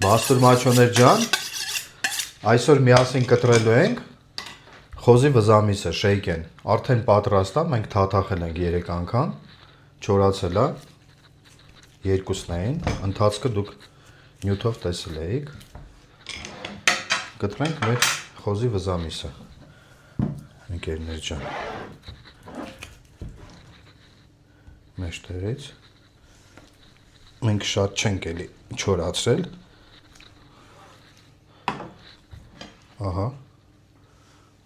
Մաստուր մաչոներ ջան, այսօր միասին կտրելու ենք խոզի վզամիսը, շեյքեն, արդեն պատրաստ է, մենք թաթախել ենք 3 անգամ, չորացել է, երկուսն էին, ընթացքը դուք նյութով տեսել էիք, կտրենք մեր խոզի վզամիսը, ընկերներ ջան, մեջտեղից, մենք շատ չենք էլի չորացրել, ահա,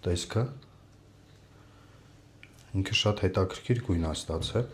տեսքը, ինքը շատ հետաքրքիր գույն է ստացել,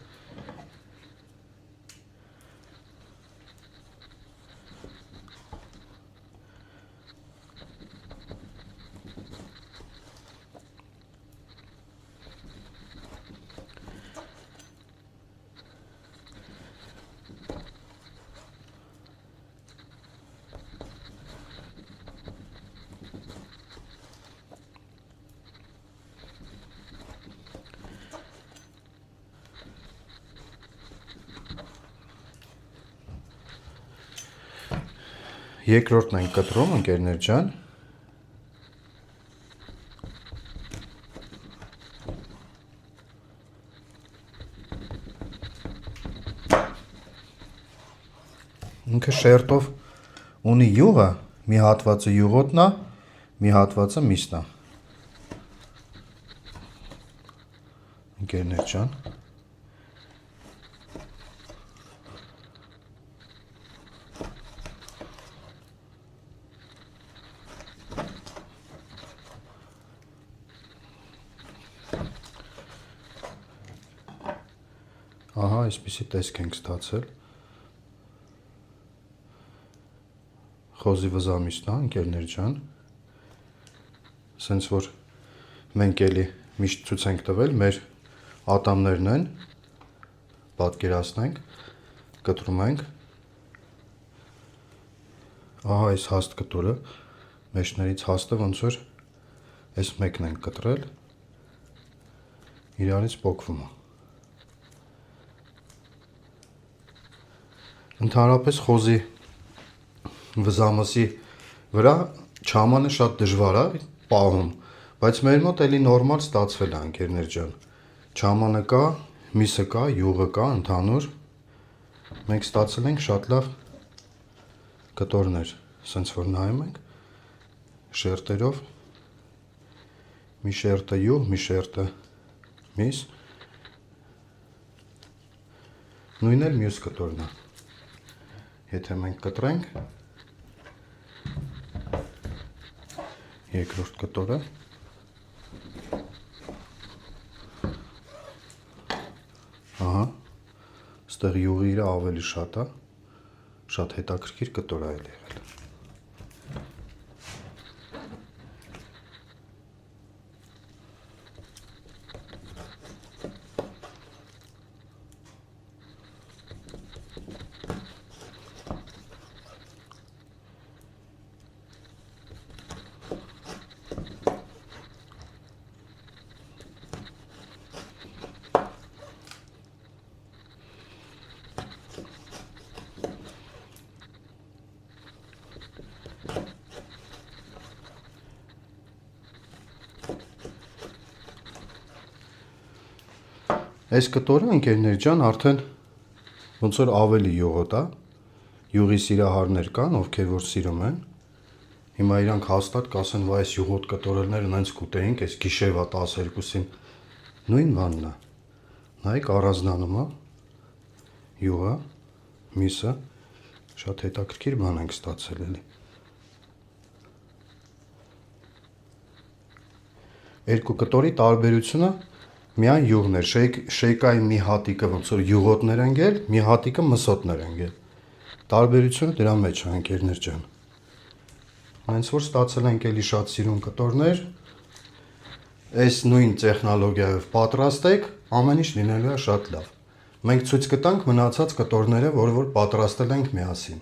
երկրորդն ենք կտրում, ընկերներ ջան, ինքը շերտով ունի յուղը, մի հատվածը յուղոտն է, մի հատվածը միսն է, ընկերներ ջան, ահա, այսպիսի տեսք ենք ստացել, խոզի վզամիսն է, ընկերներ ջան, սենց որ մենք էլի միշտ ցույց ենք տվել, մեր ատամներն են, պատկերացնենք, կտրում ենք, ահա այս հաստ կտորը, մեջներից հաստը ոնց որ այս մեկն ենք կտրել, իրանից պոկվում է, ընդհանրապես խոզի վզամսի վրա չամանը շատ դժվար է պահում, բայց մեր մոտ էլի նորմալ ստացվել է, ընկերներ ջան, չամանը կա, միսը կա, յուղը կա, ընդհանուր, մենք ստացել ենք շատ լավ կտորներ, սենց որ նայում ենք, շերտերով, մի շերտը յուղ, մի շերտը միս, նույն էլ մյուս կտորն է, եթե մենք կտրենք, երկրորդ կտորը, ահա, ստեղ յուղի իրը ավելի շատ է, շատ հետաքրքիր կտոր է եղել։ Այս կտորը, ընկերներ ջան, արդեն ոնց որ ավելի յուղոտ է, յուղի սիրահարներ կան, ովքեր որ սիրում են, հիմա իրանք հաստատ կասեն, վայ, այս յուղոտ կտորելները նենց կուտեինք, այս գիշերվա 12-ին, նույն բանն է, նայեք առանձնանում է, յուղը, միսը, շատ հետաքրքիր բան ենք ստացել էլի։ Երկու կտորի տարբերությունը միայն յուղն էր, շեյկայի մի հատիկը ոնց որ յուղոտներ են գել, մի հատիկը մսոտներ են գել, տարբերությունը դրա մեջ է, ընկերներ ջան, հենց որ ստացել ենք էլի շատ սիրուն կտորներ, այս նույն տեխնոլոգիայով պատրաստեք, ամեն ինչ լինելու է շատ լավ, մենք ցույց կտանք մնացած կտորները, որ պատրաստել ենք միասին։